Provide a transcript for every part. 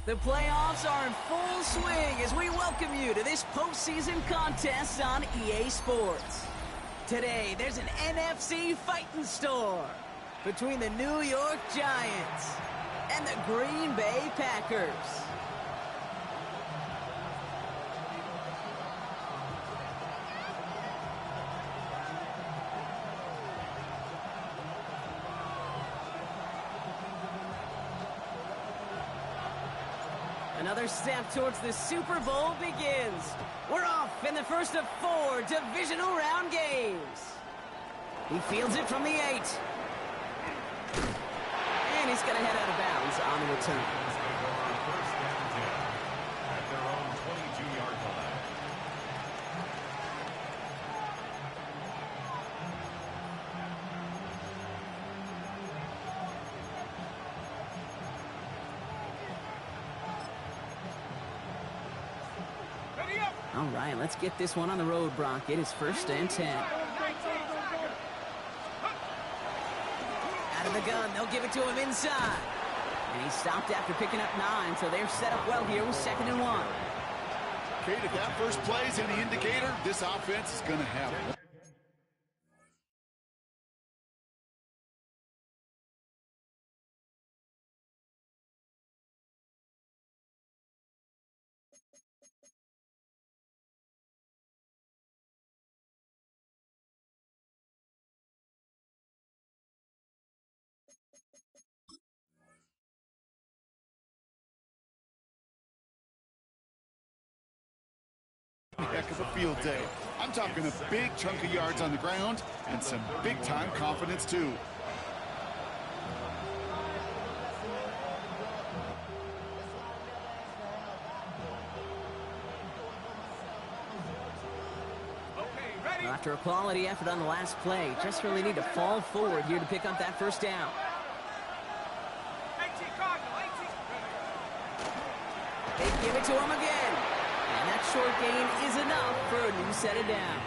The playoffs are in full swing as we welcome you to this postseason contest on EA Sports. Today, there's an NFC fighting storm between the New York Giants and the Green Bay Packers. Another step towards the Super Bowl begins. We're off in the first of 4 divisional round games. He fields it from the 8. And he's going to head out of bounds on the return. First down 10 at their own 22-yard line. All right, let's get this one on the road, Brock. It is first and 10. Out of the gun, they'll give it to him inside. And he stopped after picking up 9, so they're set up well here with 2nd and 1. Kate, if that first play is any indicator, this offense is going to have it. Heck of a field day. I'm talking a big chunk of yards on the ground and some big-time confidence, too. Well, after a quality effort on the last play, just really need to fall forward here to pick up that first down. They give it to him again. And that short gain is enough for a new set of downs.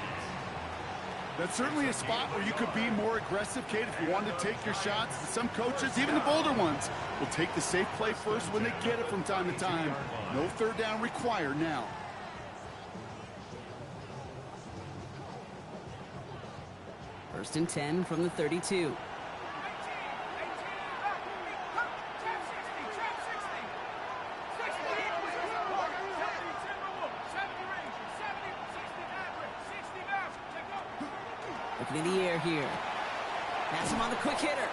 That's certainly a spot where you could be more aggressive, Kate, if you wanted to take your shots. Some coaches, even the bolder ones, will take the safe play first when they get it from time to time. No third down required now. First and 10 from the 32. Looking in the air here. Pass him on the quick hitter.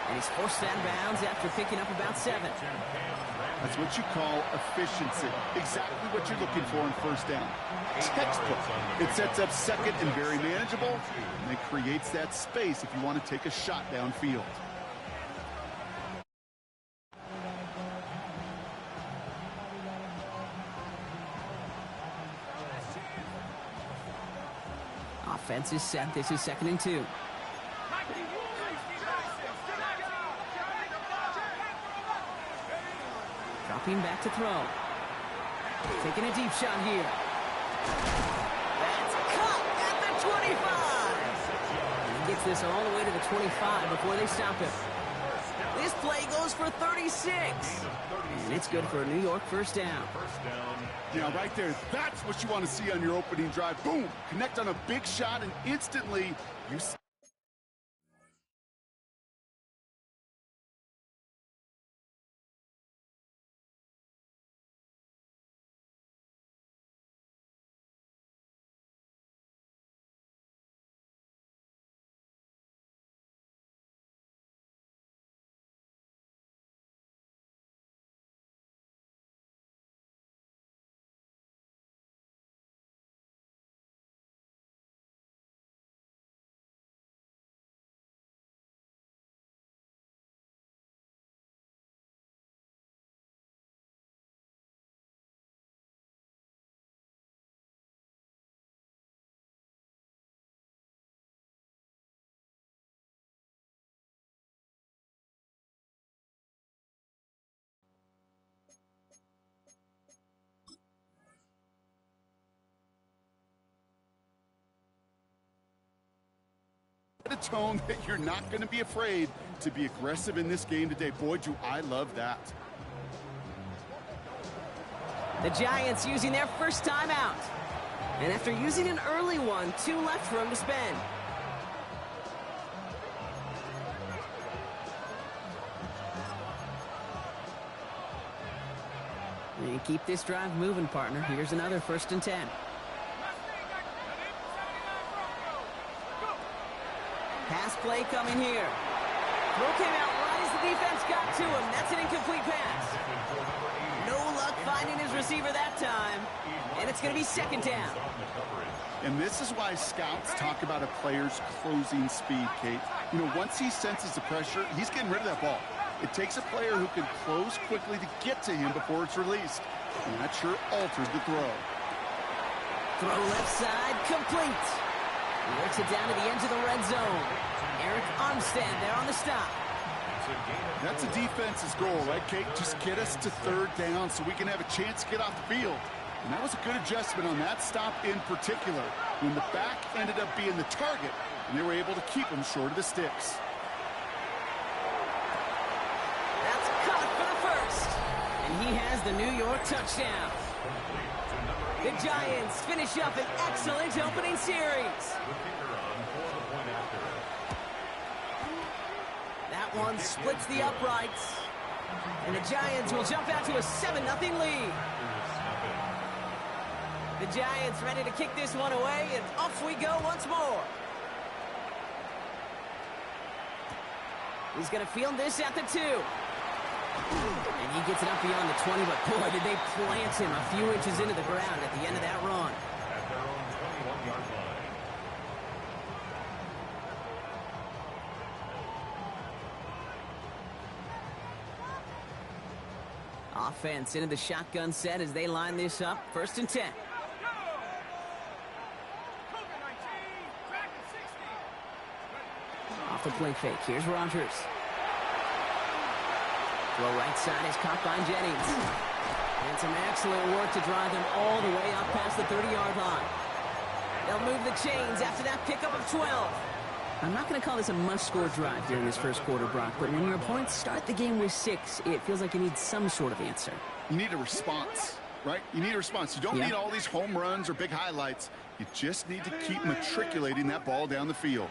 And he's forced out of bounds after picking up about 7. That's what you call efficiency. Exactly what you're looking for in first down. Textbook. It sets up second and very manageable, and it creates that space if you want to take a shot downfield. Offense is set. This is 2nd and 2. Dropping back to throw. Taking a deep shot here. That's caught at the 25. He gets this all the way to the 25 before they stop him. This play goes for 36. And it's good for a New York first down. Yeah, right there. That's what you want to see on your opening drive. Boom! Connect on a big shot, and instantly you see. A tone that you're not going to be afraid to be aggressive in this game today. Boy, do I love that. The Giants using their first timeout. And after using an early one, 2 left for him to spend. And keep this drive moving, partner. Here's another 1st and 10. Pass play coming here. Throw came out right as the defense got to him. That's an incomplete pass. No luck finding his receiver that time. And it's going to be 2nd down. And this is why scouts talk about a player's closing speed, Kate. You know, once he senses the pressure, he's getting rid of that ball. It takes a player who can close quickly to get to him before it's released. And that sure alters the throw. Throw left side, complete. He works it down to the edge of the red zone. Eric Armstead there on the stop. That's a defense's goal, right, Kate? Just get us to 3rd down so we can have a chance to get off the field. And that was a good adjustment on that stop in particular, when the back ended up being the target, and they were able to keep him short of the sticks. That's caught for the 1st. And he has the New York touchdown. The Giants finish up an excellent opening series. That one splits the uprights. And the Giants will jump out to a 7-0 lead. The Giants ready to kick this one away, and off we go once more. He's going to field this at the 2. And he gets it up beyond the 20, but boy, did they plant him a few inches into the ground at the end of that run. At their own 21-yard line. Offense into the shotgun set as they line this up. 1st and 10. Off the play fake. Here's Rodgers. Throw right side is caught by Jennings. And some excellent work to drive them all the way up past the 30-yard line. They'll move the chains after that pickup of 12. I'm not going to call this a must-score drive during this 1st quarter, Brock, but when your opponents start the game with 6, it feels like you need some sort of answer. You need a response, right? You need a response. You don't need all these home runs or big highlights. You just need to keep matriculating that ball down the field.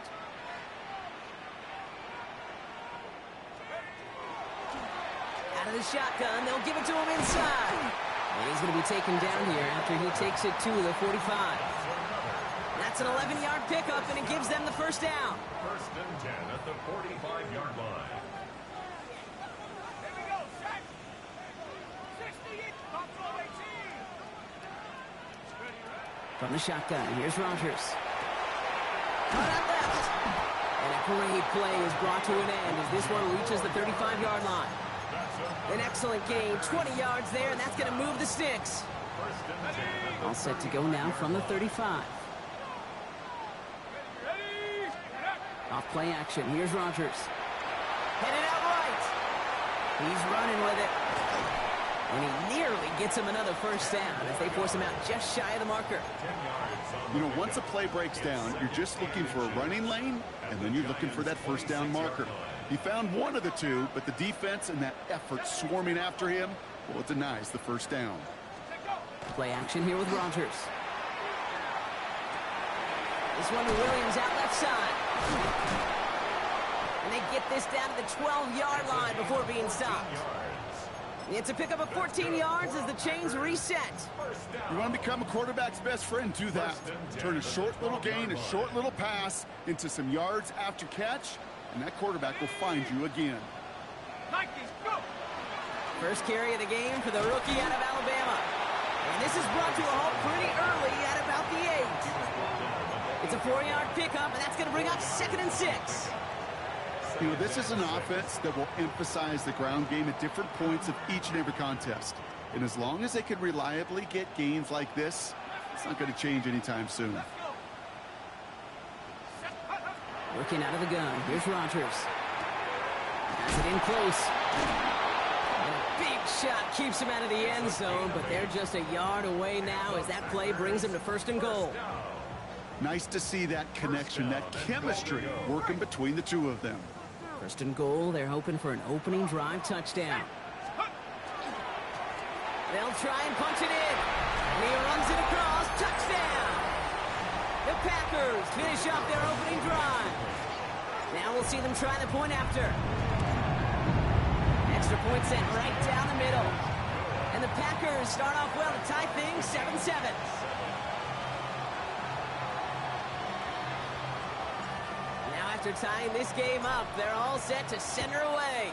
Out of the shotgun, they'll give it to him inside. And he's going to be taken down here after he takes it to the 45. That's an 11-yard pickup, and it gives them the 1st down. 1st and 10 at the 45-yard line. From the shotgun, here's Rodgers. Cut out left. And a great play is brought to an end as this one reaches the 35-yard line. An excellent gain, 20 yards there, and that's going to move the sticks. All set to go now from the 35. Off play action, here's Rodgers. Headed out right. He's running with it. And he nearly gets him another 1st down as they force him out just shy of the marker. You know, once a play breaks down, you're just looking for a running lane, and then you're looking for that 1st down marker. He found one of the 2, but the defense and that effort swarming after him, well, it denies the 1st down. Play action here with Rodgers. This one to Williams out left side. And they get this down to the 12-yard line before being stopped. It's a pickup of 14 yards as the chains reset. You want to become a quarterback's best friend, do that. Turn a short little gain, a short little pass into some yards after catch, and that quarterback will find you again. First carry of the game for the rookie out of Alabama. And this is brought to a halt pretty early at about the 8. It's a 4-yard pickup, and that's going to bring up 2nd and 6. You know, this is an offense that will emphasize the ground game at different points of each and every contest. And as long as they can reliably get gains like this, it's not going to change anytime soon. Working out of the gun. Here's Rodgers. Has it in close. And a big shot keeps him out of the end zone, but they're just a yard away now as that play brings him to 1st and goal. Nice to see that connection, that chemistry working between the 2 of them. 1st and goal, they're hoping for an opening drive touchdown. They'll try and punch it in. And he runs it across. Touchdown! The Packers finish off their opening drive. Now we'll see them try the point after. Extra point sent right down the middle. And the Packers start off well to tie things 7-7. Now after tying this game up, they're all set to center away.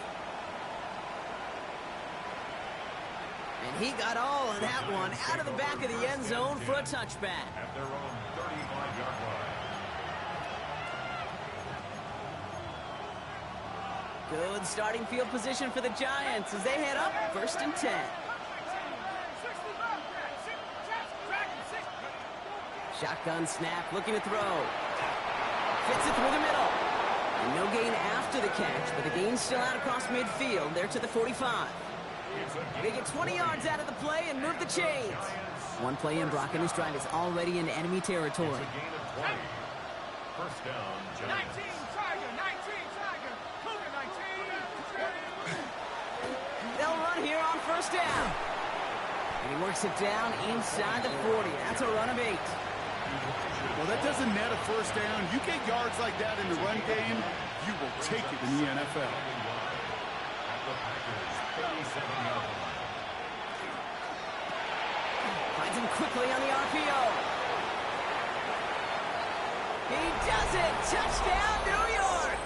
And he got all of that one out of the back of the end zone for a touchback. At their own 35-yard line. Good starting field position for the Giants as they head up 1st and 10. Shotgun snap, looking to throw. Fits it through the middle. And no gain after the catch, but the gain's still out across midfield. They're to the 45. They get 20 yards out of the play and move the chains. One play in, Brock, and his drive is already in enemy territory. It's a gain of 20. First down, Giants. 19 Tiger, 19 Tiger, Cougar 19. They'll run here on 1st down. And he works it down inside the 40. That's a run of 8. Well, that doesn't net a 1st down. You get yards like that in the run game, you will take it in the NFL. At the Packers' 37-yard line. Finds him quickly on the RPO. He does it! Touchdown, New York!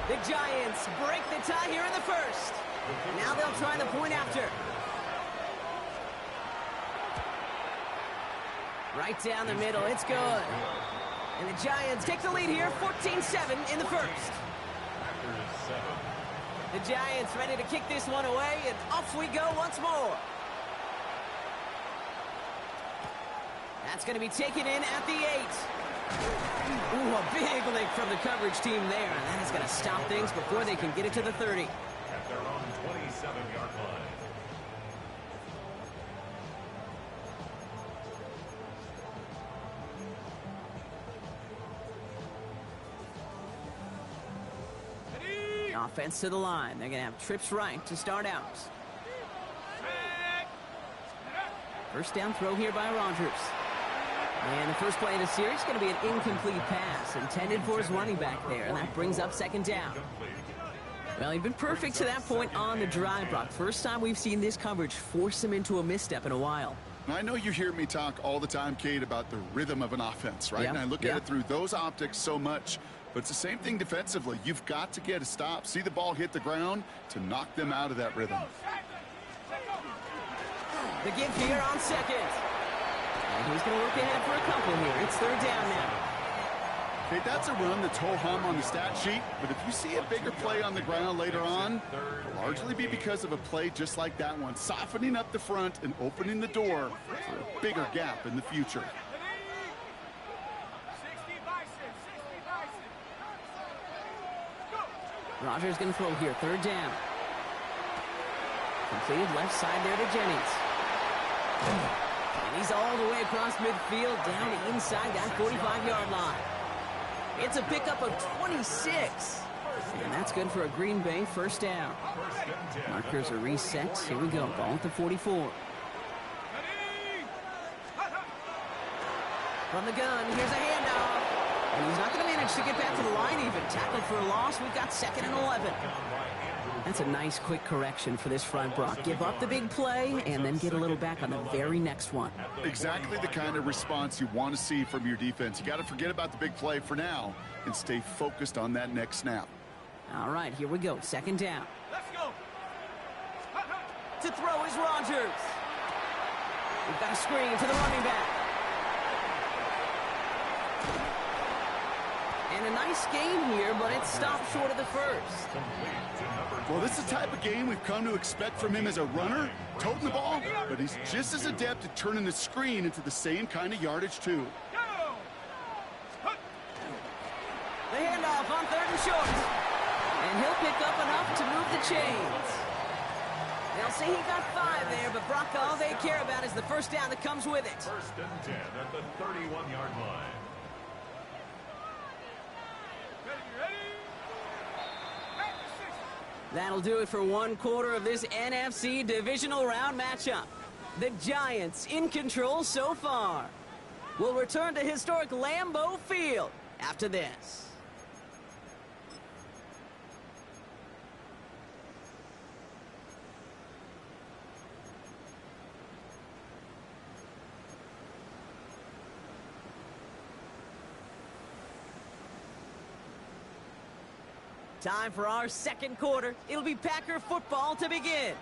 The Giants break the tie here in the 1st. Now they'll try the point after. Right down the middle, it's good. And the Giants take the lead here, 14-7 in the 1st. The Giants ready to kick this one away, and off we go once more. That's going to be taken in at the 8. Ooh, a big lick from the coverage team there, and that is going to stop things before they can get it to the 30. At their own 27-yard line. Offense to the line. They're going to have trips right to start out. 1st down throw here by Rodgers. And the first play of the series is going to be an incomplete pass intended for his running back there, and that brings up 2nd down. Well, he'd been perfect to that point on the drive, Brock. First time we've seen this coverage force him into a misstep in a while. I know you hear me talk all the time, Kate, about the rhythm of an offense, right? Yep. And I look at it through those optics so much. But it's the same thing defensively. You've got to get a stop, see the ball hit the ground to knock them out of that rhythm. The give here on 2nd. And he's going to work ahead for a couple here. It's 3rd down now. Okay, that's a run that's ho-hum on the stat sheet, but if you see a bigger play on the ground later on, it'll largely be because of a play just like that one, softening up the front and opening the door for a bigger gap in the future. Rodgers going to throw here, 3rd down. Completed left side there to Jennings. And he's all the way across midfield, down inside that 45-yard line. It's a pickup of 26. And that's good for a Green Bay 1st down. Markers are reset. Here we go. Ball at the 44. From the gun, here's a handoff. And he's not going to manage to get back to the line even. Tackled for a loss. We've got 2nd and 11. That's a nice quick correction for this front, Brock. Give up the big play and then get a little back on the very next one. Exactly the kind of response you want to see from your defense. You got to forget about the big play for now and stay focused on that next snap. All right, here we go. 2nd down. Let's go. To throw is Rodgers. We've got a screen to the running back. And a nice gain here, but it stopped short of the 1st. Well, this is the type of game we've come to expect from him as a runner, toting the ball, but he's just as adept at turning the screen into the same kind of yardage, too. The handoff on 3rd and short. And he'll pick up enough to move the chains. They'll say he got 5 there, but Brock, all they care about is the 1st down that comes with it. 1st and 10 at the 31-yard line. That'll do it for one quarter of this NFC divisional round matchup. The Giants in control so far. We'll return to historic Lambeau Field after this. Time for our second quarter. It'll be Packer football to begin.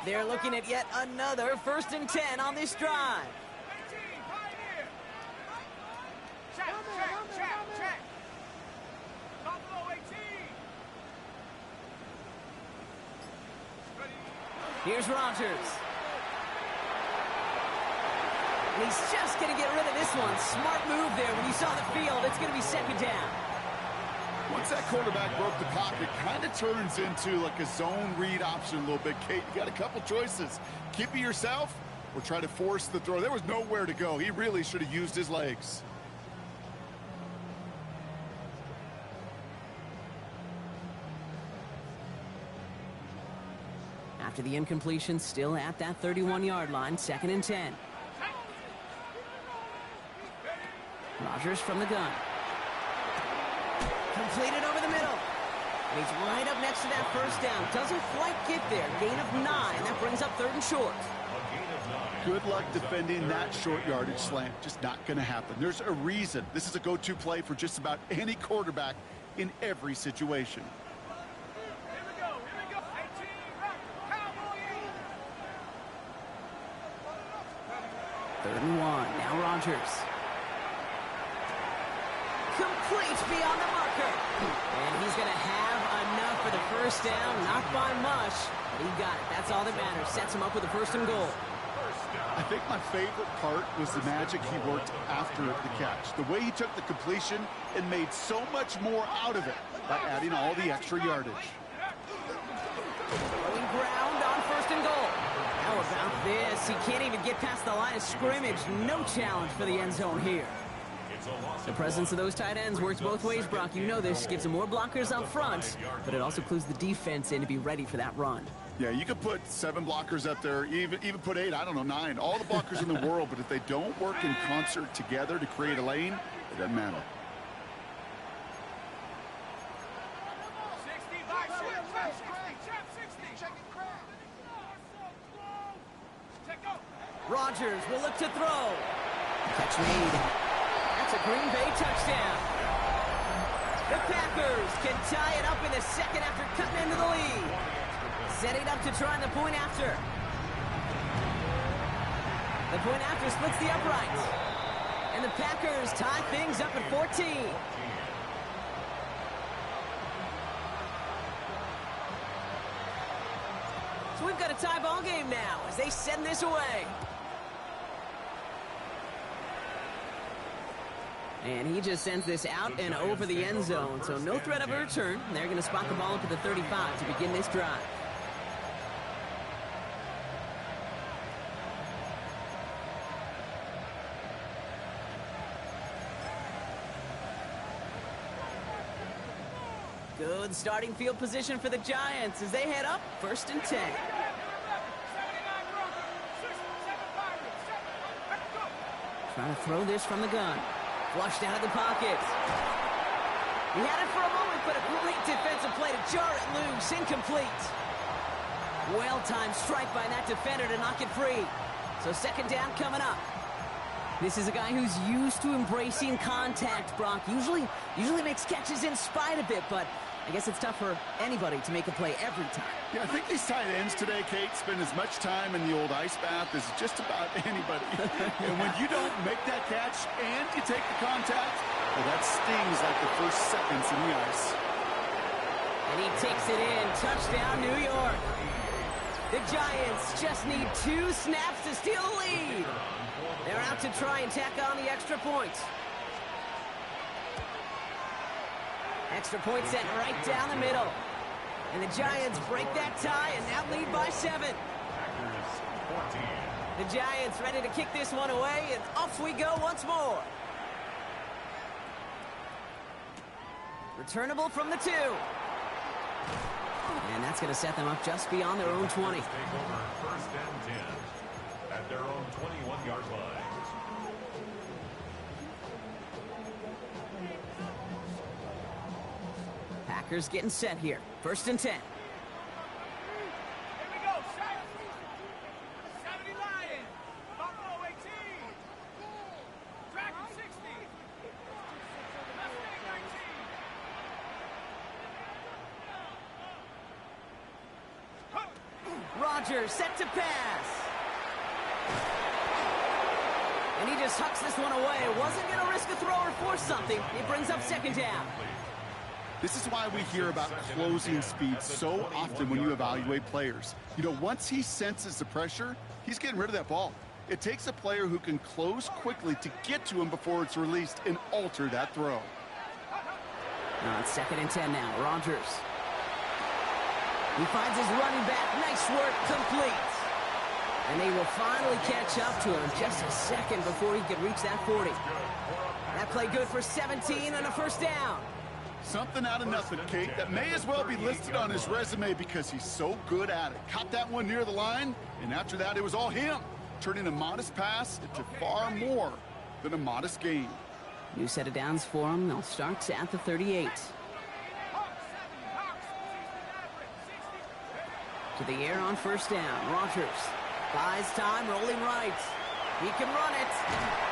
They're looking at yet another 1st and 10 on this drive. 18, right here. Check. Buffalo 18. Ready. Here's Rodgers. And he's just going to get rid of this one. Smart move there. When you saw the field, it's going to be 2nd down. Once that quarterback broke the pocket, kind of turns into like a zone read option a little bit. Kate, you got a couple choices. Keep it yourself or try to force the throw. There was nowhere to go. He really should have used his legs. After the incompletion, still at that 31-yard line, 2nd and 10. Rodgers from the gun. Completed over the middle. And he's right up next to that 1st down. Doesn't quite get there. Gain of 9. That brings up 3rd and short. Good luck defending that short yardage slant. Just not going to happen. There's a reason. This is a go-to play for just about any quarterback in every situation. Here we go. 18, right. Cowboy 8. 3rd and 1. Now Rodgers. Complete beyond the marker. And he's going to have enough for the 1st down. Not by much. But he got it. That's all that matters. Sets him up with a 1st and goal. I think my favorite part was the magic he worked after the catch. The way he took the completion and made so much more out of it by adding all the extra yardage. Throwing ground on 1st and goal. How about this? He can't even get past the line of scrimmage. No challenge for the end zone here. The presence of those tight ends works both ways, Brock. You know this. Gives them more blockers up front, but it also clues the defense in to be ready for that run. Yeah, you could put 7 blockers up there, even put 8, I don't know, 9. All the blockers in the world, but if they don't work in concert together to create a lane, it doesn't matter. 60, right, 60. Check it, crack. Check go. Rodgers will look to throw. Catch made. That's a Green Bay touchdown. The Packers can tie it up in the 2nd after cutting into the lead. Setting up to try the point after. The point after splits the uprights. And the Packers tie things up at 14. So we've got a tie ball game now as they send this away. And he just sends this out and over the end zone, so no threat of a return. They're going to spot the ball up at the 35 to begin this drive. Good starting field position for the Giants as they head up 1st and 10. Trying to throw this from the gun. Flushed out of the pocket. He had it for a moment, but a great defensive play to jar it loose. Incomplete. Well-timed strike by that defender to knock it free. So 2nd down coming up. This is a guy who's used to embracing contact, Brock. Usually makes catches in spite of it, but I guess it's tough for anybody to make a play every time. Yeah, I think these tight ends today, Kate, spend as much time in the old ice bath as just about anybody. And when you don't make that catch and you take the contact, well, that stings like the first seconds in the ice. And he takes it in. Touchdown, New York. The Giants just need 2 snaps to steal the lead. They're out to try and tack on the extra point. Extra point sent right down the middle. And the Giants break that tie and now lead by 7. The Giants ready to kick this one away, and off we go once more. Returnable from the 2. And that's going to set them up just beyond their own 20. Take over first and 10 at their own 21-yard line. Packers getting set here. First and 10. Here we go, set. 70 Lions. Buffalo 18. Dragon 60. Mustang 19. Rodgers set to pass. And he just hucks this one away. Wasn't going to risk a throw or force something. It brings up second down. This is why we hear about closing speed so often when you evaluate players. You know, once he senses the pressure, he's getting rid of that ball. It takes a player who can close quickly to get to him before it's released and alter that throw. Now it's second and 10 now. Rodgers. He finds his running back. Nice work. Complete. And they will finally catch up to him just a second before he could reach that 40. That play good for 17 and a first down. Something out of nothing, Kate, that may as well be listed on his resume because he's so good at it. Caught that one near the line, and after that, it was all him, turning a modest pass into far more than a modest gain. New set of downs for him. They'll start at the 38. To the air on first down. Rodgers buys time, rolling right. He can run it.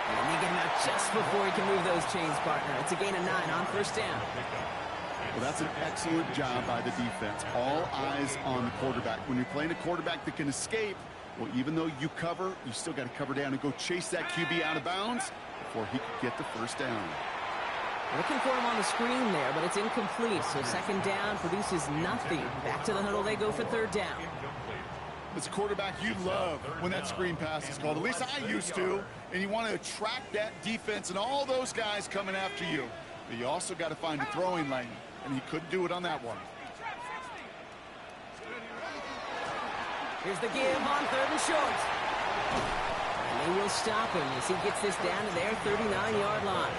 And they get him out just before he can move those chains, partner. It's a gain of 9 on first down. Well, that's an excellent job by the defense. All eyes on the quarterback. When you're playing a quarterback that can escape, well, even though you cover, you still got to cover down and go chase that QB out of bounds before he could get the first down. Looking for him on the screen there, but it's incomplete. So second down produces nothing. Back to the huddle they go for third down. As a quarterback, you love when that screen pass is called. At least I used to. And you want to attract that defense and all those guys coming after you. But you also got to find a throwing lane. And he couldn't do it on that one. Here's the give on third and short. And they will stop him as he gets this down to their 39-yard line.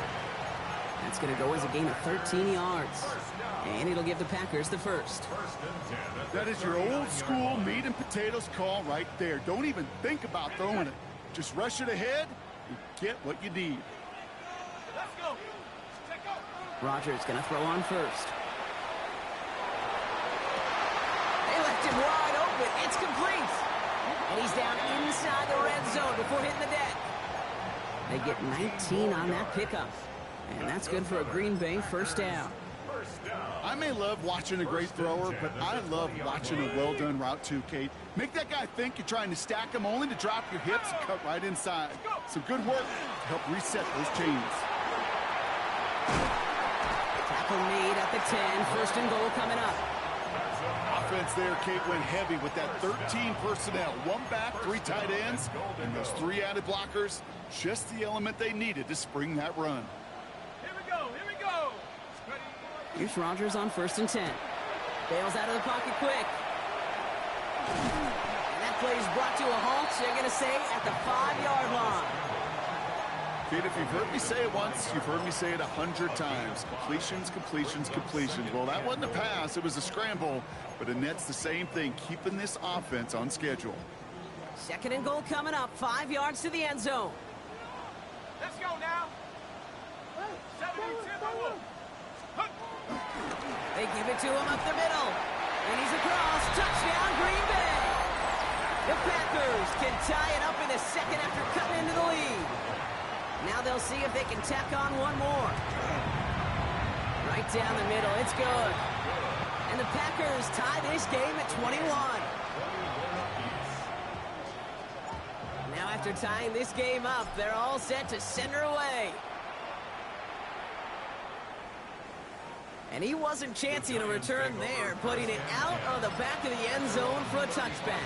That's going to go as a gain of 13 yards. And it'll give the Packers the first. That is your old school meat and potatoes call right there. Don't even think about throwing it. Just rush it ahead and get what you need. Let's go. Take go. Rodgers going to throw on first. They left him wide open. It's complete. And he's down inside the red zone before hitting the deck. They get 19 on that pickup. And that's good for a Green Bay first down. I may love watching a great thrower, but I love watching a well-done route too, Kate. Make that guy think you're trying to stack him only to drop your hips and cut right inside. Some good work to help reset those chains. Tackle made at the 10. First and goal coming up. Offense there, Kate, went heavy with that 13 personnel. 1 back, 3 tight ends, and those 3 added blockers. Just the element they needed to spring that run. Here we go. Here we go. Ready. Here's Rodgers on first and 10. Bails out of the pocket quick. And that play is brought to a halt, they're going to say, at the 5-yard line. Kate, if you've heard me say it once, you've heard me say it 100 times. Completions, completions, completions. Well, that wasn't a pass. It was a scramble. But Annette's the same thing, keeping this offense on schedule. Second and goal coming up. 5 yards to the end zone. Let's go now. 70 Timberwolves. They give it to him up the middle. And he's across. Touchdown, Green Bay. The Packers can tie it up in the second after cutting into the lead. Now they'll see if they can tack on one more. Right down the middle. It's good. And the Packers tie this game at 21. Now after tying this game up, they're all set to send her away. And he wasn't chancing a return there, putting it out of the back of the end zone for a touchback.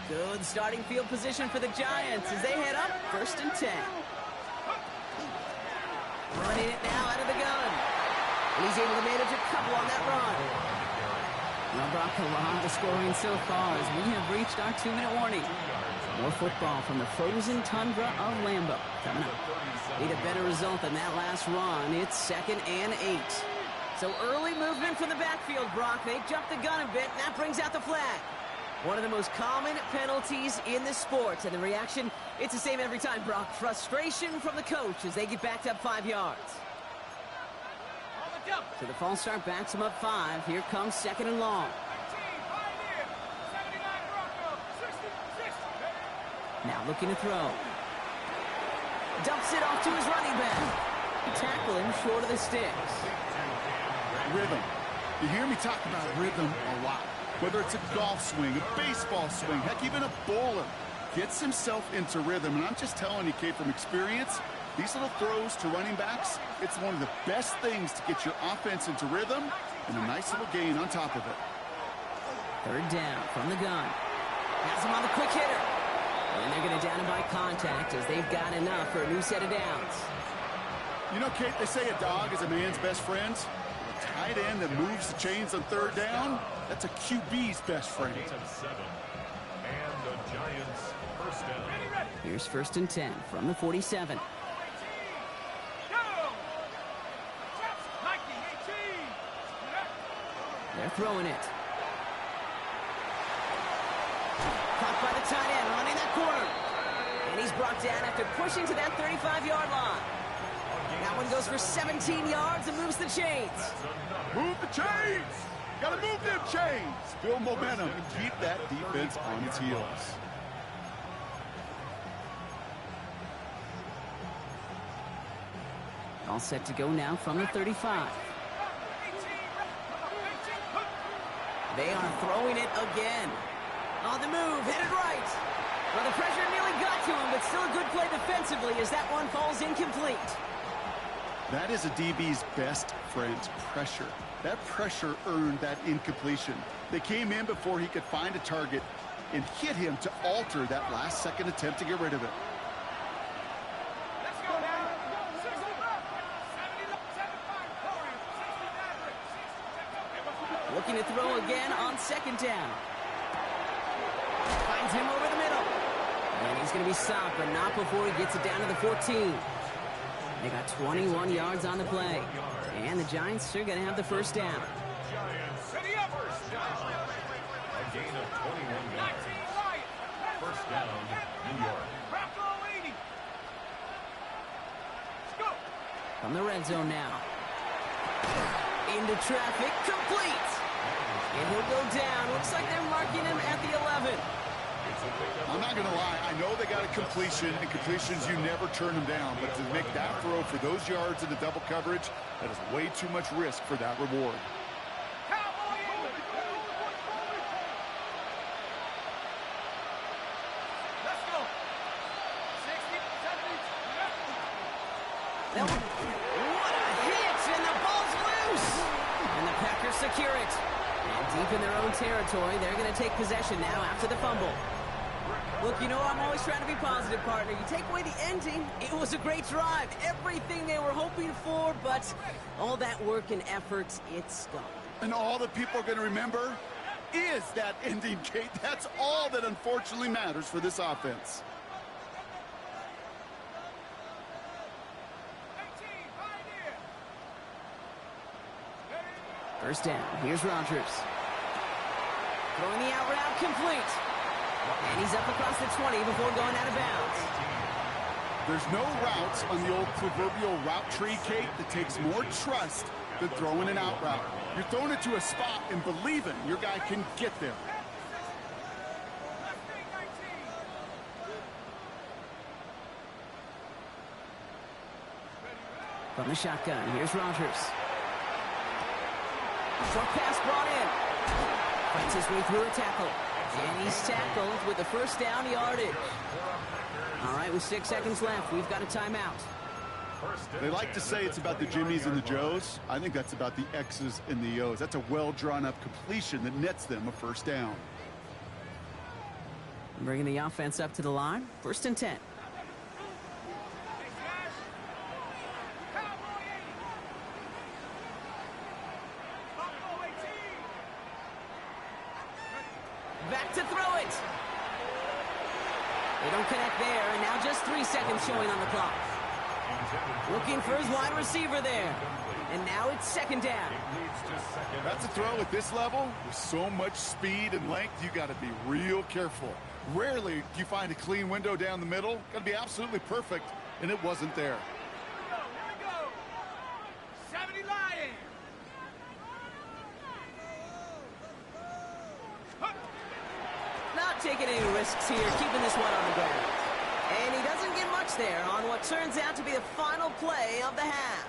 Good starting field position for the Giants as they head up first and 10. Running it now out of the gun. And he's able to manage a couple on that run. Well, Brock, a lot of scoring so far as we have reached our 2-minute warning. More football from the frozen tundra of Lambeau coming up. Need a better result than that last run. It's 2nd and 8. So early movement from the backfield, Brock. They jumped the gun a bit, and that brings out the flag. One of the most common penalties in the sport, and the reaction, it's the same every time, Brock. Frustration from the coach as they get backed up 5 yards. So the false start backs them up 5. Here comes 2nd and long. Now looking to throw. Dumps it off to his running back. Tackle him short of the sticks. Rhythm. You hear me talk about rhythm a lot. Whether it's a golf swing, a baseball swing, heck, even a bowler gets himself into rhythm. And I'm just telling you, Kate, from experience, these little throws to running backs, it's one of the best things to get your offense into rhythm and a nice little gain on top of it. 3rd down from the gun. Has him on the quick hitter. And they're going to down him by contact as they've got enough for a new set of downs. You know, Kate, they say a dog is a man's best friend. A tight end that moves the chains on 3rd down, that's a QB's best friend. And the Giants first down. Here's 1st and 10 from the 47. They're throwing it. Caught by the tight end, running that corner. And he's brought down after pushing to that 35-yard line. That one goes for 17 yards and moves the chains. Move the chains! Gotta move them chains! Build momentum and keep that defense on its heels. All set to go now from the 35. They are throwing it again. On the move, headed right. Well, the pressure nearly got to him, but still a good play defensively as that one falls incomplete. That is a DB's best friend, pressure. That pressure earned that incompletion. They came in before he could find a target and hit him to alter that last-second attempt to get rid of it. Looking to throw again on 2nd down. Finds him over the middle. And he's going to be stopped, but not before he gets it down to the 14. They got 21 yards on the play. And the Giants are going to have the 1st down. Giants first down. A gain of 21 yards. 1st down, New York. From the red zone now. Into traffic, complete. And he'll go down. Looks like they're marking him at the 11. I'm not going to lie. I know they got a completion, and completions, you never turn them down. But to make that throw for those yards in the double coverage, that is way too much risk for that reward. Let's go. 60, 70. What a hit! And the ball's loose! And the Packers secure it. And deep in their own territory, they're going to take possession now after the fumble. Look, you know, I'm always trying to be positive, partner. You take away the ending, it was a great drive. Everything they were hoping for, but all that work and effort, it's gone. And all that people are going to remember is that ending, Kate. That's all that unfortunately matters for this offense. 1st down. Here's Rodgers. Throwing the out route complete. And he's up across the 20 before going out of bounds. There's no routes on the old proverbial route tree, Kate, that takes more trust than throwing an out route. You're throwing it to a spot and believing your guy can get there. From the shotgun, here's Rodgers. Short pass brought in. Fights his way through a tackle. And he's tackled with the 1st down yardage. All right, with 6 seconds left, we've got a timeout. They like to say it's about the Jimmies and the Joes. I think that's about the X's and the O's. That's a well-drawn-up completion that nets them a 1st down. Bringing the offense up to the line. 1st and 10. Back to throw it. They don't connect there, and now just 3 seconds showing on the clock. Looking for his wide receiver there. And now it's second down. That's a throw at this level. With so much speed and length, you got to be real careful. Rarely do you find a clean window down the middle. Got to be absolutely perfect, and it wasn't there. Here we go. 70 Lions. Not taking any risks here, keeping this one on the ground. And he doesn't get much there on what turns out to be the final play of the half.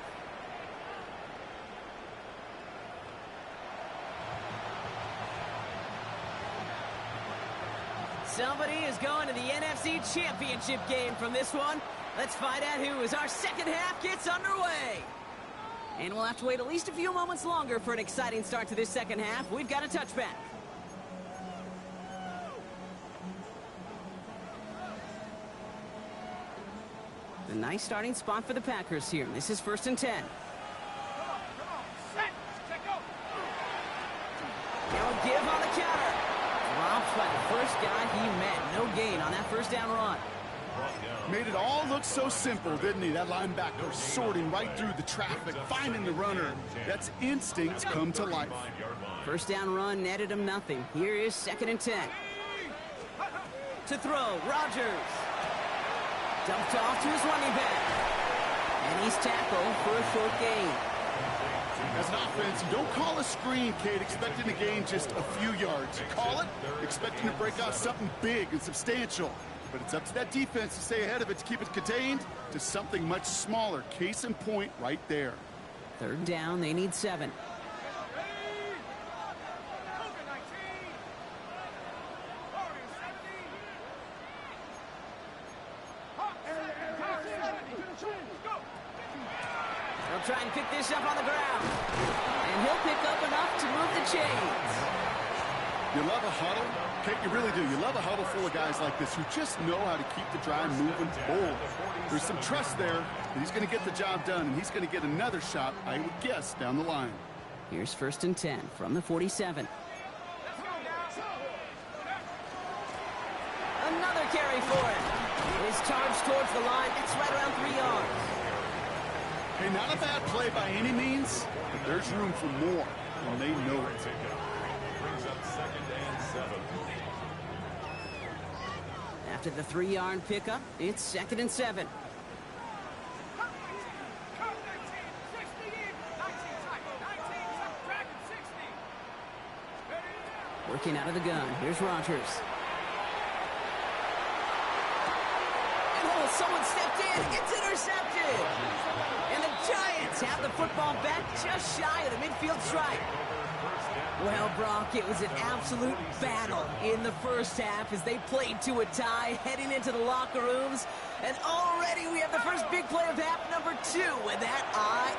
Somebody is going to the NFC Championship game from this one. Let's find out who as our second half gets underway. And we'll have to wait at least a few moments longer for an exciting start to this second half. We've got a touchback. A nice starting spot for the Packers here. This is 1st and 10. Come on. Set. Check go. Now a give on the counter. Dropped by the first guy he met. No gain on that first down run. Made it all look so simple, didn't he? That linebacker sorting right through the traffic, finding the runner. That's instincts come to life. First down run netted him nothing. Here is 2nd and 10. To throw, Rodgers. Dumped off to his running back. And he's tackled for a short gain. As an offense, you don't call a screen, Kate, expecting to gain just a few yards. You call it expecting to break out something big and substantial. But it's up to that defense to stay ahead of it, to keep it contained to something much smaller. Case in point right there. 3rd down, they need 7. They'll try and pick this up on the ground. And he'll pick up enough to move the chains. You love a huddle? Kate, you really do. You love a huddle full of guys like this who just know how to keep the drive moving forward. There's some trust there that he's going to get the job done, and he's going to get another shot, I would guess, down the line. Here's 1st and 10 from the 47. Another carry for him. His charge towards the line. It's right around 3 yards. Hey, not a bad play by any means, but there's room for more, and they know it. Brings up 2nd and 7. After the 3-yard pickup, it's 2nd and 7. Working out of the gun. Here's Rodgers. Oh, someone stepped in. It's intercepted. And the Giants have the football back just shy of the midfield stripe. Well, Brock, it was an absolute battle in the first half as they played to a tie, heading into the locker rooms. And already we have the first big play of half number 2 with that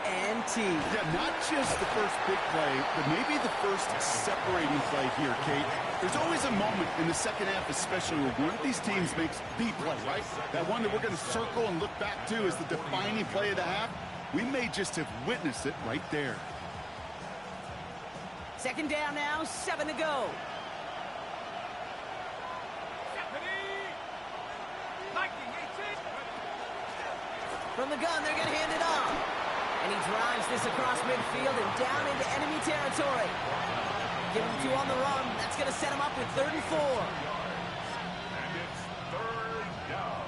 INT. Yeah, not just the first big play, but maybe the first separating play here, Kate. There's always a moment in the second half, especially when one of these teams makes the play, right? That one that we're going to circle and look back to as the defining play of the half. We may just have witnessed it right there. 2nd down now, 7 to go. From the gun, they're going to hand it off. And he drives this across midfield and down into enemy territory. Give him 2 on the run. That's going to set him up with 3rd and 4. And it's 3rd down.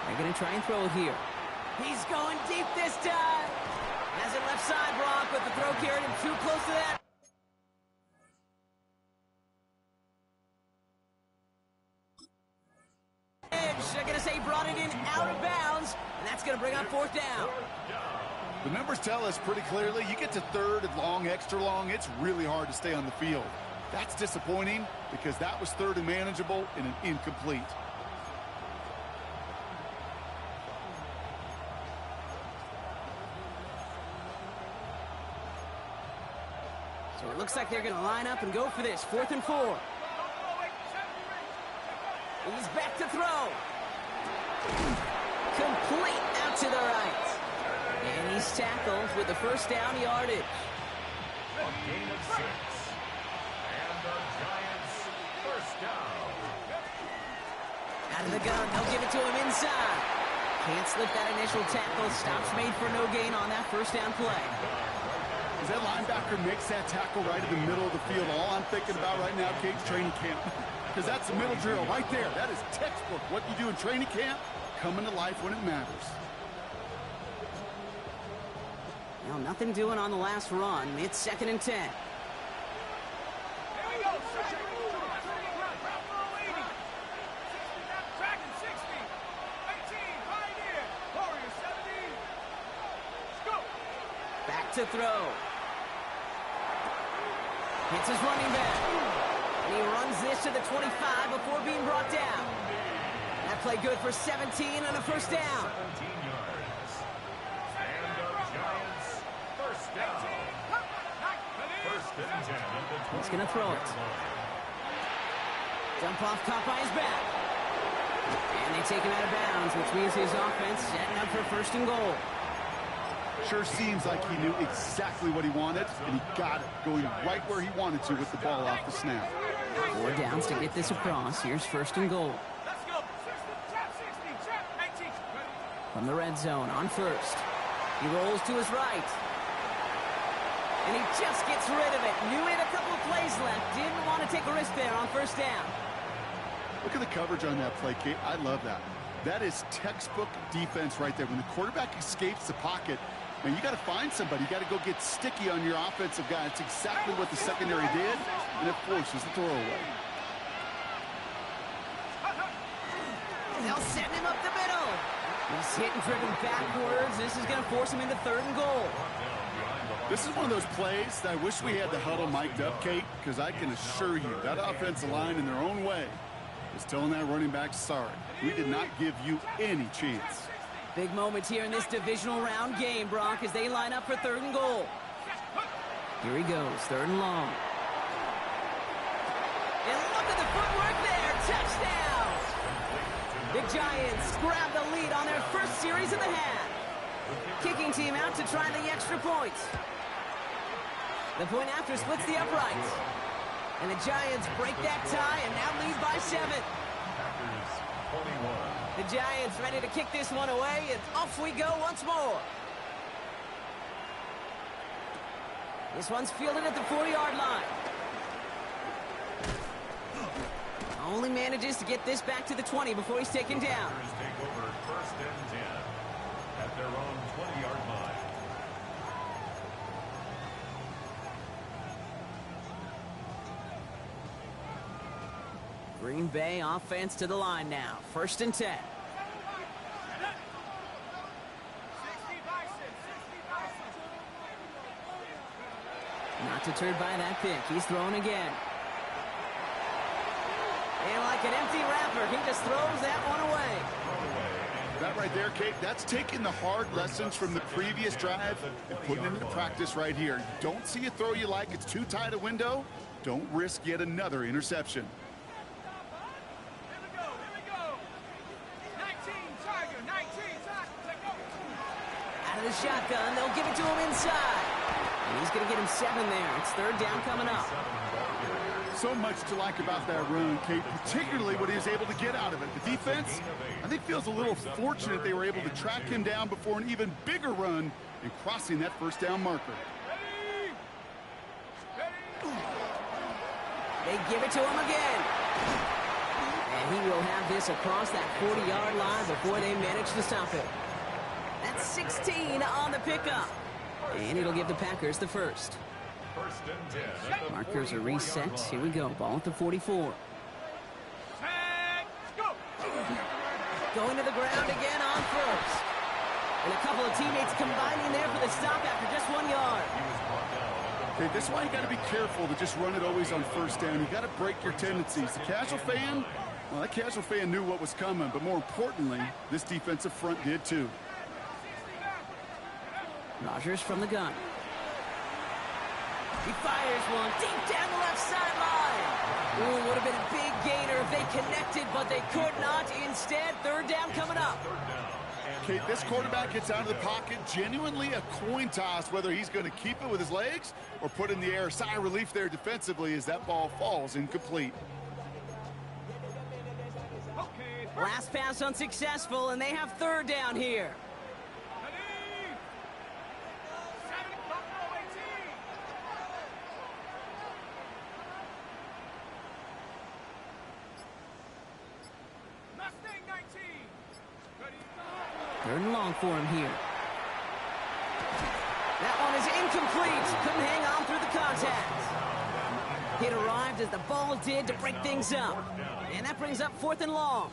They're going to try and throw it here. He's going deep this time. Has it left side, Brock, but the throw carried him too close to that. They're going to say he brought it in out of bounds, and that's going to bring up 4th down. The numbers tell us pretty clearly, you get to 3rd and long, extra long, it's really hard to stay on the field. That's disappointing because that was 3rd and manageable and an incomplete. So it looks like they're going to line up and go for this. 4th and 4. He's back to throw. Complete out to the right. And he's tackled with the first down yardage. A gain of 6. And the Giants first down. Out of the gun, they'll give it to him inside. Can't slip that initial tackle. Stops made for no gain on that first down play. As that linebacker makes that tackle right in the middle of the field, all I'm thinking about right now, Kate's training camp. Because that's the middle drill right there. That is textbook. What you do in training camp, coming to life when it matters. Well, nothing doing on the last run. It's 2nd and 10. Here we go. Dragon 60. 18. Pioneer. Warrior 70. Go. Back to throw. Hits his running back. And he runs this to the 25 before being brought down. That play good for 17 and a first down. 17 yards. And the Giants first down. First and 10 at the 20. He's going to throw it. Dump off caught by his back. And they take him out of bounds, which means his offense setting up for 1st and goal. Sure seems like he knew exactly what he wanted, and he got it, going right where he wanted to with the ball off the snap. 4 downs to get this across. Here's 1st and goal. Let's go. 60. Trap 60. Trap 18. From the red zone on 1st. He rolls to his right. And he just gets rid of it. Knew he had a couple of plays left. Didn't want to take a risk there on 1st down. Look at the coverage on that play, Kate. I love that. That is textbook defense right there. When the quarterback escapes the pocket, and you got to find somebody. You got to go get sticky on your offensive guy. It's exactly what the secondary did, and it forces the throwaway. They'll send him up the middle. He's hit and driven backwards. This is going to force him into 3rd and goal. This is one of those plays that I wish we had the huddle mic'd up, Kate, because I can assure you that offensive line in their own way is telling that running back, sorry, we did not give you any chance. Big moments here in this divisional round game, Brock, as they line up for 3rd and goal. Here he goes, 3rd and long. And look at the footwork there, touchdown! The Giants grab the lead on their first series of the half. Kicking team out to try the extra points. The point after splits the uprights. And the Giants break that tie and now lead by 7. Packers 21. The Giants ready to kick this one away, and off we go once more. This one's fielded at the 40-yard line. Only manages to get this back to the 20 before he's taken down. Packers take over 1st and 10 at their own 20-yard line. Green Bay offense to the line now. 1st and 10. 60 by 6. 60 by 6. Not deterred by that pick. He's throwing again. And like an empty wrapper, he just throws that one away. That right there, Kate, that's taking the hard lessons from the previous drive and putting it into practice right here. You don't see a throw you like, it's too tight a window. Don't risk yet another interception. Here we go. 19. Tiger. 19. Tiger. Let go. Out of the shotgun, they'll give it to him inside. And he's going to get him 7 there. It's 3rd down coming up. So much to like about that run, Kate, particularly what he was able to get out of it. The defense, I think, feels a little fortunate they were able to track him down before an even bigger run in crossing that 1st down marker. Ready. They give it to him again. And he will have this across that 40-yard line before they manage to stop it. That's 16 on the pickup. And it'll give the Packers the first. 1st and 10 at the Markers are 44-yard reset. line. Here we go. Ball at the 44. Tag. Go. Going to the ground again on 1st. And a couple of teammates combining there for the stop after just 1 yard. Okay, this is why you got to be careful to just run it always on 1st down. You got to break your tendencies. The casual fan, well, that casual fan knew what was coming, but more importantly, this defensive front did too. Rodgers from the gun. He fires one deep down the left sideline. Ooh, would have been a big gainer if they connected, but they could not. Instead, third down coming up. Okay, this quarterback gets out of the pocket, genuinely a coin toss whether he's going to keep it with his legs or put in the air. Sigh of relief there defensively as that ball falls incomplete. Last pass unsuccessful, and they have third down here. Third and long for him here. That one is incomplete. Couldn't hang on through the contact. It arrived as the ball did to break things up. And that brings up fourth and long.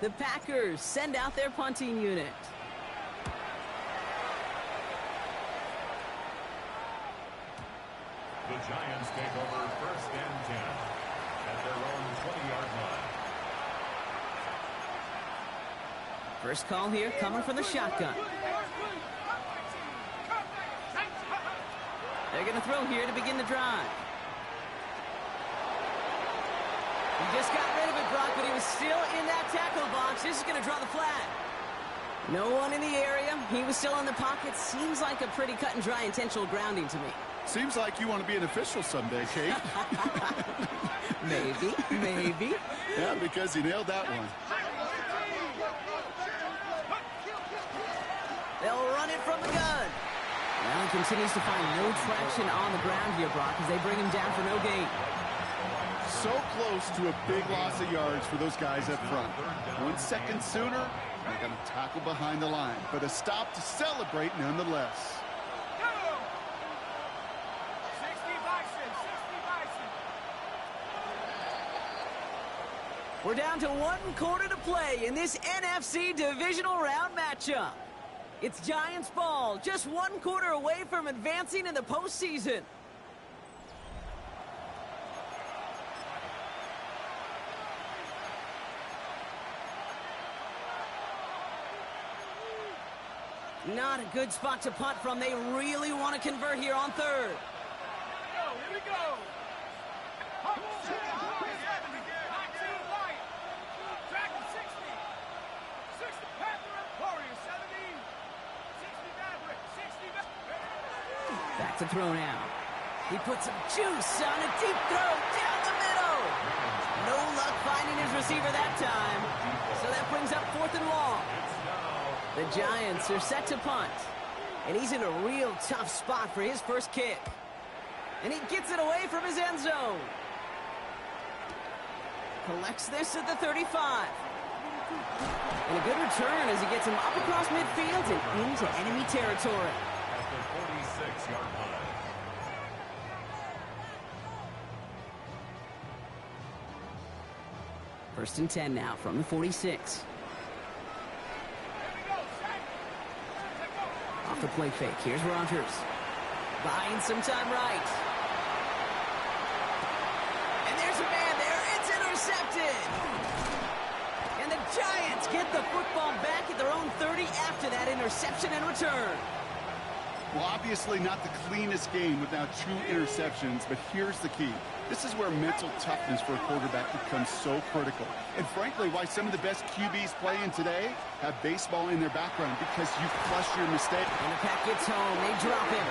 The Packers send out their punting unit. The Giants take over first and 10 at their own 20-yard line. First call here coming from the shotgun. They're going to throw here to begin the drive. He just got rid of it, Brock, but he was still in that tackle box. This is going to draw the flag. No one in the area. He was still in the pocket. Seems like a pretty cut and dry intentional grounding to me. Seems like you want to be an official someday, Kate. Maybe. Yeah, because he nailed that one. They'll run it from the gun. Well, he continues to find no traction on the ground here, Brock, as they bring him down for no gain. So close to a big loss of yards for those guys up front. 1 second sooner, they're going to tackle behind the line. But a stop to celebrate nonetheless. We're down to 1 quarter to play in this NFC divisional round matchup. It's Giants ball, just 1 quarter away from advancing in the postseason. Not a good spot to punt from. They really want to convert here on third. Here we go. Back to throw now. He puts some juice on a deep throw down the middle. No luck finding his receiver that time. So that brings up fourth and long. The Giants are set to punt. And he's in a real tough spot for his first kick. And he gets it away from his end zone. Collects this at the 35. And a good return as he gets him up across midfield and into enemy territory. At the 46-yard line. First and 10 now from the 46. Off the play fake. Here's Rodgers. Buying some time right. And there's a man there. It's intercepted. And the Giants get the football back at their own 30 after that interception and return. Well, obviously not the cleanest game without true interceptions, but here's the key. This is where mental toughness for a quarterback becomes so critical. And frankly, why some of the best QBs playing today have baseball in their background, because you flush your mistake. And the pack gets home. They drop him.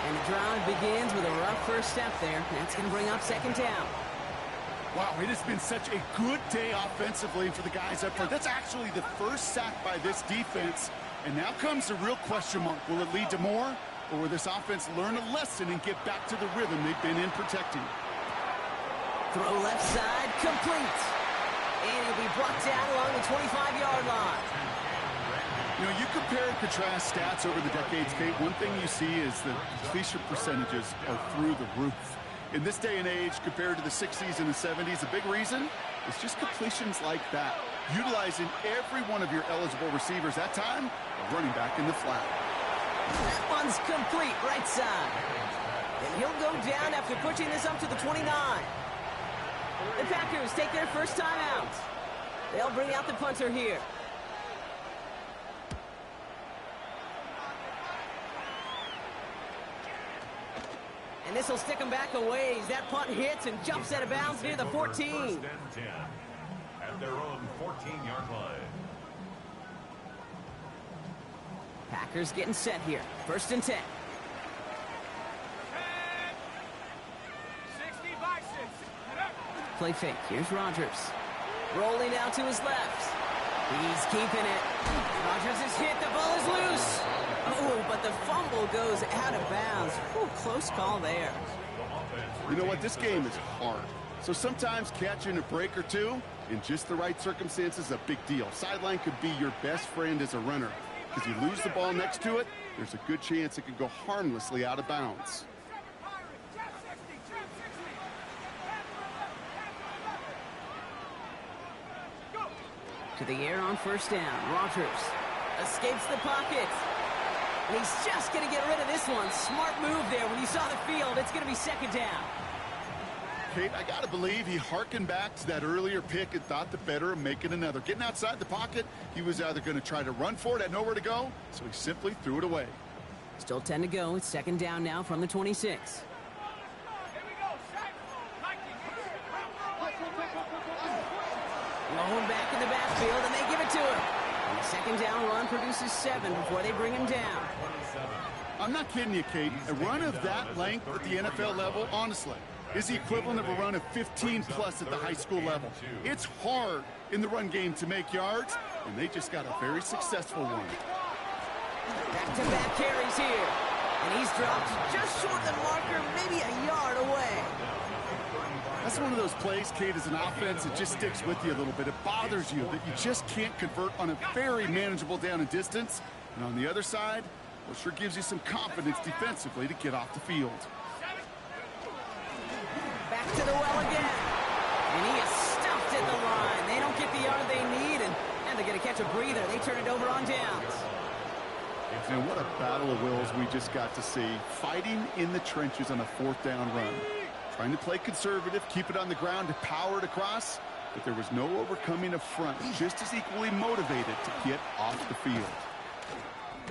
And the drive begins with a rough first step there. That's going to bring up second down. Wow, it has been such a good day offensively for the guys up front. That's actually the first sack by this defense. And now comes the real question mark. Will it lead to more? Or will this offense learn a lesson and get back to the rhythm they've been in protecting? Throw left side, complete. And he'll be brought down along the 25-yard line. You know, you compare and contrast stats over the decades, Kate. One thing you see is the completion percentages are through the roof. In this day and age, compared to the 60s and the 70s, a big reason is just completions like that. Utilizing every one of your eligible receivers that time, a running back in the flat. That one's complete, right side. And he'll go down after pushing this up to the 29. The Packers take their first time out. They'll bring out the punter here. And this will stick him back a ways. That punt hits and jumps out of bounds near the 14. First and 10 at their own 14-yard line. Packers getting set here. First and 10. 60 Bisons. Play fake. Here's Rodgers. Rolling out to his left. He's keeping it. Rodgers is hit. The ball is loose. Oh, but the fumble goes out of bounds. Whew, close call there. You know what? This game is hard. So sometimes catching a break or two in just the right circumstances is a big deal. Sideline could be your best friend as a runner. Because you lose the ball next to it, there's a good chance it could go harmlessly out of bounds. To the air on first down. Rodgers escapes the pocket. And he's just going to get rid of this one. Smart move there. When you saw the field, it's going to be second down. Kate, I got to believe he harkened back to that earlier pick and thought the better of making another. Getting outside the pocket, he was either going to try to run for it, had nowhere to go, so he simply threw it away. Still 10 to go. It's second down now from the 26. Going back in the backfield, and they give it to him. And the second down run produces 7 before they bring him down. I'm not kidding you, Kate. A run of that length at the NFL level, honestly, is the equivalent of a run of 15-plus at the high school level. It's hard in the run game to make yards, and they just got a very successful one. Back-to-back carries here. And he's dropped just short of the marker, maybe a yard away. That's one of those plays, Kate, as an offense, it just sticks with you a little bit. It bothers you that you just can't convert on a very manageable down and distance. And on the other side, well, it sure gives you some confidence defensively to get off the field. Back to the well again. And he is stuffed at the line. They don't get the yard they need, and they're going to catch a breather. They turn it over on downs. And what a battle of wills we just got to see. Fighting in the trenches on a fourth down run. Trying to play conservative, keep it on the ground to power it across, but there was no overcoming a front just as equally motivated to get off the field.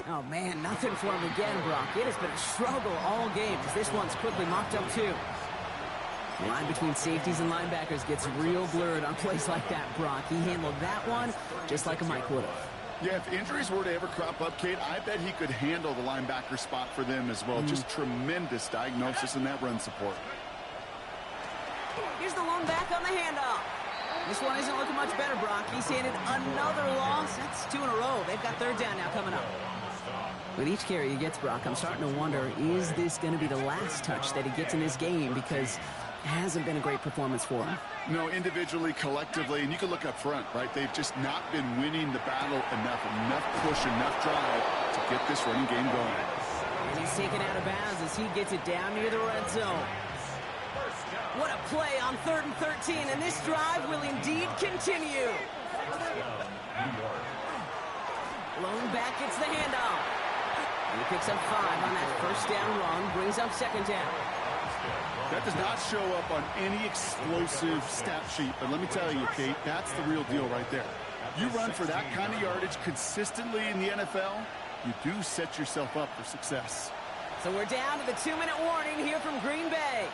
Oh, man, nothing for him again, Brock. It has been a struggle all game as this one's quickly mocked up, too. The line between safeties and linebackers gets real blurred on plays like that, Brock. He handled that one just like a Mike would have. Yeah, if injuries were to ever crop up, Kate, I bet he could handle the linebacker spot for them as well. Just tremendous diagnosis in that run support. Here's the lone back on the handoff. This one isn't looking much better, Brock. He's handed another loss. That's 2 in a row. They've got third down now coming up. With each carry he gets, Brock, I'm starting to wonder, is this going to be the last touch that he gets in this game? Because it hasn't been a great performance for him. No, individually, collectively, and you can look up front, right? They've just not been winning the battle enough push, enough drive to get this running game going. And he's taken out of bounds as he gets it down near the red zone. What a play on 3rd and 13, and this drive will indeed continue. Lone back gets the handoff. And he picks up 5 on that first down run, brings up second down. That does not show up on any explosive stat sheet, but let me tell you, Kate, that's the real deal right there. You run for that kind of yardage consistently in the NFL, you do set yourself up for success. So we're down to the 2-minute warning here from Green Bay.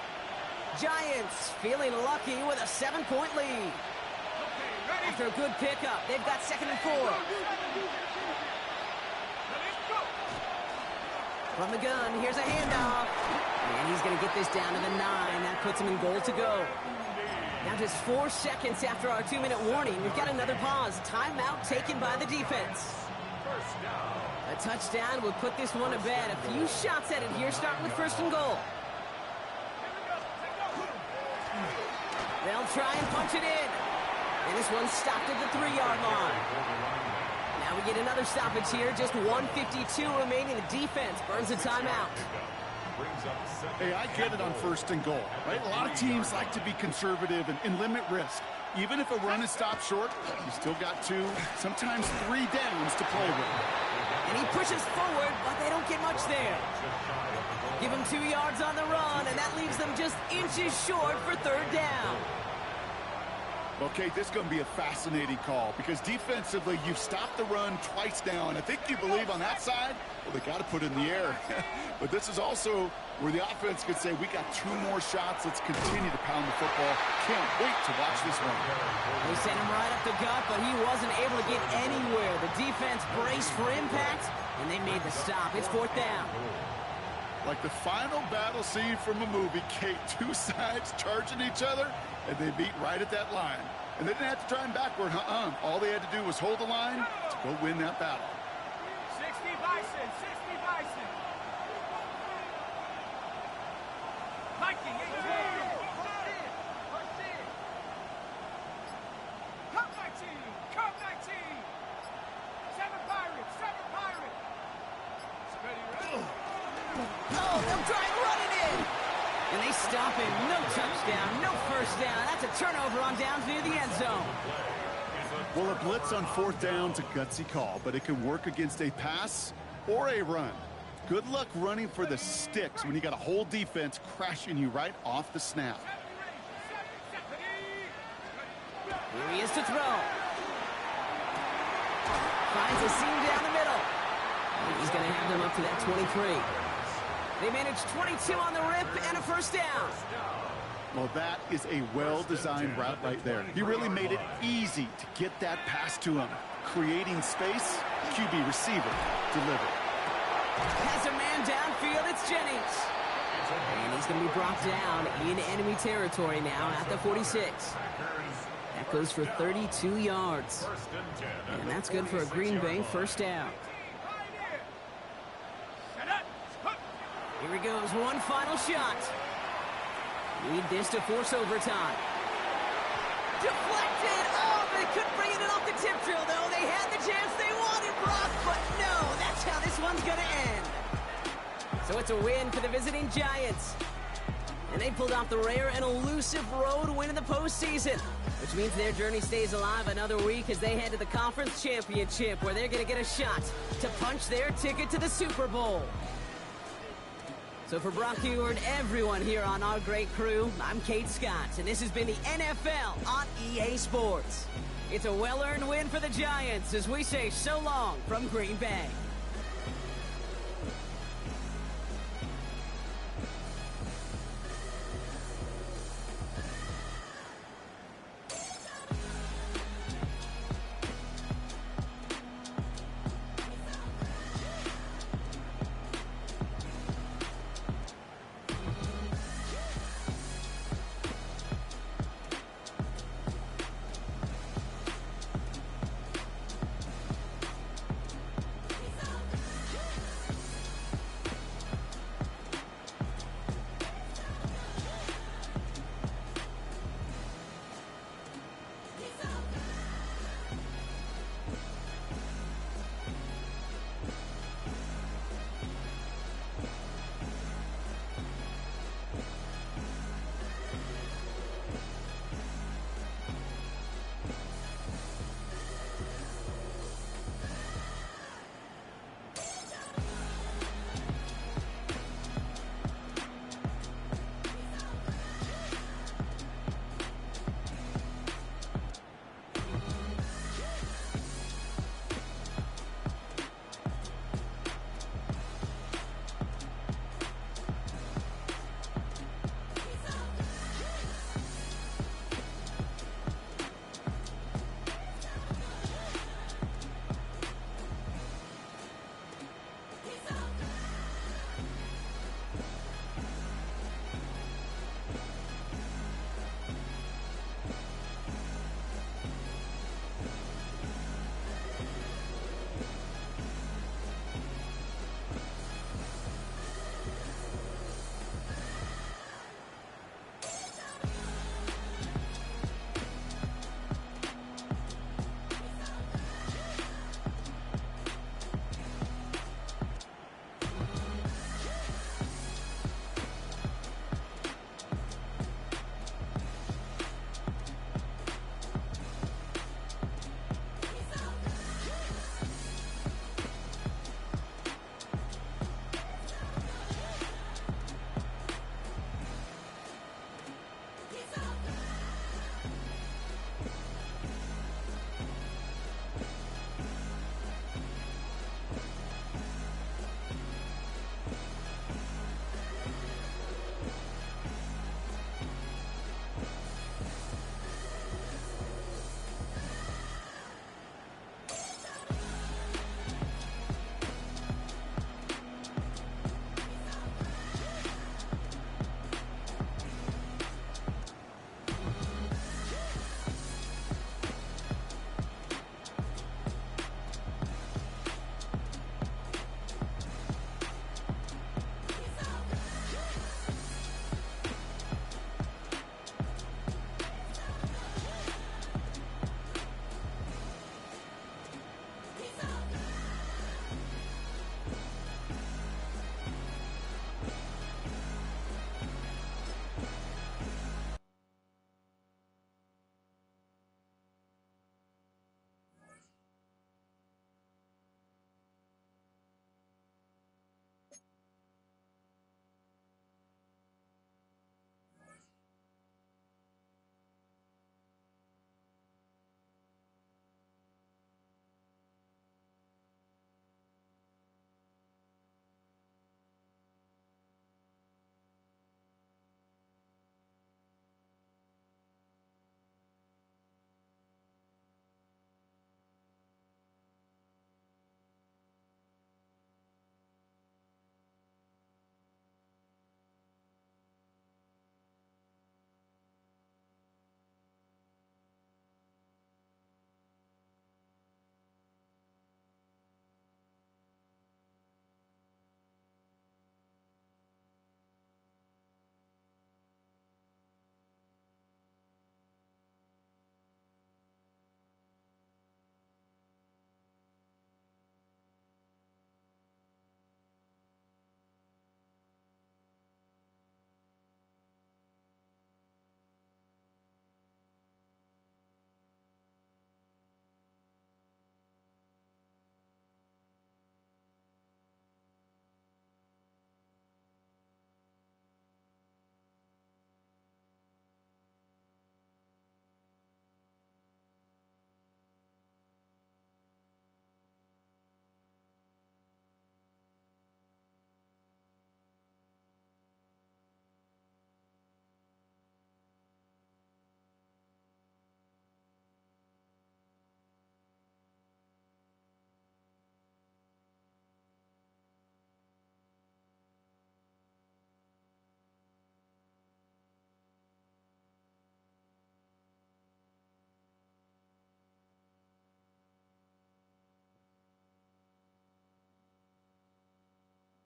Giants feeling lucky with a 7-point lead. After a good pickup, they've got 2nd and 4. From the gun, here's a handoff. And he's going to get this down to the 9. That puts him in goal to go. Now just 4 seconds after our 2-minute warning, we've got another pause. Timeout taken by the defense. A touchdown will put this one to bed. A few shots at it here, starting with 1st and goal. They'll try and punch it in. And this one's stopped at the 3-yard line. Now we get another stoppage here. Just 1:52 remaining. The defense burns a timeout. Hey, I get it on 1st and goal, right? A lot of teams like to be conservative and limit risk. Even if a run is stopped short, you still got 2, sometimes 3 downs to play with. And he pushes forward, but they don't get much there. Give him 2 yards on the run, and that leaves them just inches short for 3rd down. Okay, this is going to be a fascinating call because defensively, you've stopped the run twice now, and I think you believe on that side, well, they got to put it in the air. But this is also where the offense could say, we got 2 more shots. Let's continue to pound the football. Can't wait to watch this one. They sent him right up the gut, but he wasn't able to get anywhere. The defense braced for impact, and they made the stop. It's 4th down. Like the final battle scene from a movie, Kate, 2 sides charging each other, and they meet right at that line. And they didn't have to try him backward. All they had to do was hold the line to go win that battle. 60 Bison, 60 Bison. Viking, 18. Cup 19, Cup 19. 7 Pirates, 7 Pirates. Steady, right? Oh, they'll try and run it in. And they stop him. No touchdown, no first down. That's a turnover on downs near the end zone. Well, a blitz on 4th down's a gutsy call, but it can work against a pass or a run. Good luck running for the sticks when you got a whole defense crashing you right off the snap. Here he is to throw. Finds a seam down the middle. He's going to have them up to that 23. They managed 22 on the rip and a first down. Well, that is a well-designed route right there. He really made it easy to get that pass to him. Creating space, QB receiver delivered. Has a man downfield, it's Jennings. And he's going to be brought down in enemy territory now at the 46. That goes for 32 yards. And that's good for a Green Bay first down. Here he goes, one final shot. Need this to force overtime. Deflected! Oh, they couldn't bring it in off the tip drill, though. They had the chance they wanted, Brock, but no, that's how this one's going to end. So it's a win for the visiting Giants. And they pulled off the rare and elusive road win in the postseason, which means their journey stays alive another week as they head to the Conference Championship, where they're going to get a shot to punch their ticket to the Super Bowl. So for Brock Huard, everyone here on our great crew, I'm Kate Scott, and this has been the NFL on EA Sports. It's a well-earned win for the Giants as we say so long from Green Bay.